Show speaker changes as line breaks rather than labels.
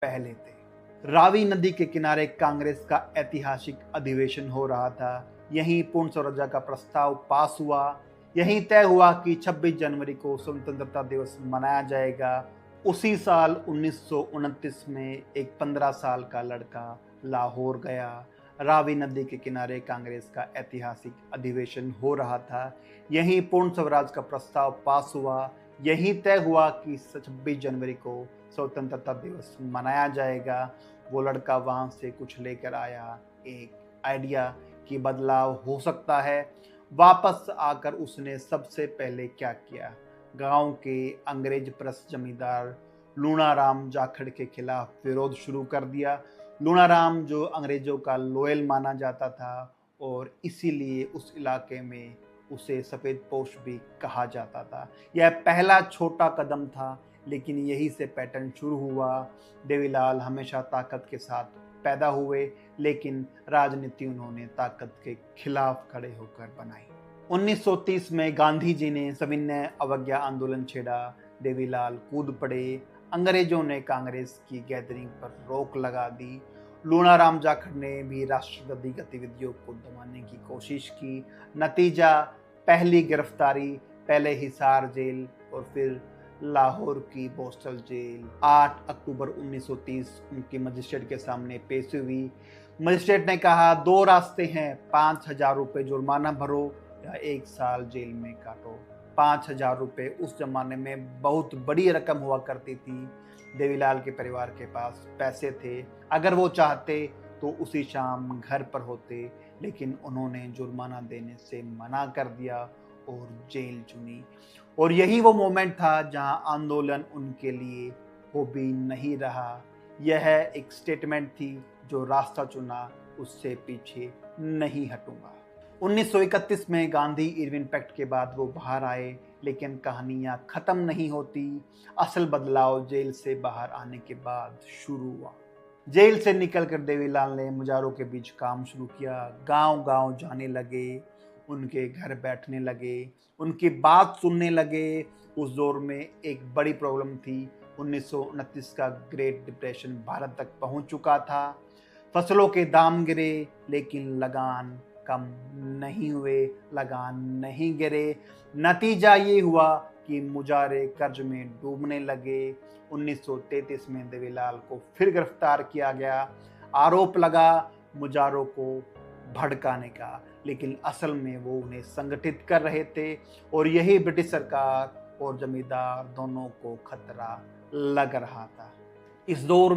पहले थे। रावी नदी के किनारे कांग्रेस का ऐतिहासिक अधिवेशन हो रहा था। यहीं पूर्ण स्वराज्य का प्रस्ताव पास हुआ। यहीं तय हुआ कि 26 जनवरी को स्वतंत्रता दिवस मनाया जाएगा। उसी साल 1929 में एक 15 साल का लड़का लाहौर गया। रावी नदी के किनारे कांग्रेस का ऐतिहासिक अधिवेशन हो रहा था। यहीं पूर्ण स्वराज का प्रस्ताव पास हुआ। यहीं तय हुआ कि 26 जनवरी को स्वतंत्रता दिवस मनाया जाएगा। वो लड़का वहाँ से कुछ लेकर आया, एक आइडिया कि बदलाव हो सकता है। वापस आकर उसने सबसे पहले क्या किया, गांव के अंग्रेज परस्त जमींदार लूणाराम जाखड़ के खिलाफ विरोध शुरू कर दिया। लूणाराम जो अंग्रेजों का लोयल माना जाता था और इसीलिए उस इलाके में उसे सफ़ेद पोश भी कहा जाता था। यह पहला छोटा कदम था, लेकिन यही से पैटर्न शुरू हुआ। देवीलाल हमेशा ताकत के साथ पैदा हुए, लेकिन राजनीति उन्होंने ताकत के खिलाफ खड़े होकर बनाई। 1930 में गांधी जी ने सविनय अवज्ञा आंदोलन छेड़ा। देवीलाल कूद पड़े। अंग्रेजों ने कांग्रेस की गैदरिंग पर रोक लगा दी। लूणाराम जाखड़ ने भी राष्ट्रवादी गतिविधियों को दबाने की कोशिश की। नतीजा, पहली गिरफ्तारी, पहले हिसार जेल और फिर लाहौर की बोस्टल जेल। 8 अक्टूबर 1930 उनकी मजिस्ट्रेट के सामने पेश हुई। मजिस्ट्रेट ने कहा, 2 रास्ते हैं, 5,000 रुपये जुर्माना भरो या 1 साल जेल में काटो। 5,000 रुपये उस जमाने में बहुत बड़ी रकम हुआ करती थी। देवीलाल के परिवार के पास पैसे थे, अगर वो चाहते तो उसी शाम घर पर होते, लेकिन उन्होंने जुर्माना देने से मना कर दिया और जेल चुनी। और यही वो मोमेंट था जहां आंदोलन उनके लिए हॉबी नहीं रहा। यह एक स्टेटमेंट थी, जो रास्ता चुना उससे पीछे नहीं हटूंगा। 1931 में गांधी इरविन पैक्ट के बाद वो बाहर आए, लेकिन कहानियां खत्म नहीं होती। असल बदलाव जेल से बाहर आने के बाद शुरू हुआ। जेल से निकलकर देवीलाल ने मुजारों के बीच काम शुरू किया। गांव गांव जाने लगे, उनके घर बैठने लगे, उनकी बात सुनने लगे। उस दौर में एक बड़ी प्रॉब्लम थी। 1929 का ग्रेट डिप्रेशन भारत तक पहुंच चुका था। फसलों के दाम गिरे, लेकिन लगान कम नहीं हुए, लगान नहीं गिरे। नतीजा ये हुआ कि मुजारे कर्ज में डूबने लगे। 1933 में देवीलाल को फिर गिरफ्तार किया गया। आरोप लगा मुजारों को भड़काने का, लेकिन असल में वो उन्हें संगठित कर रहे थे और यही ब्रिटिश सरकार और जमींदार दोनों को खतरा लग रहा था। इस दौर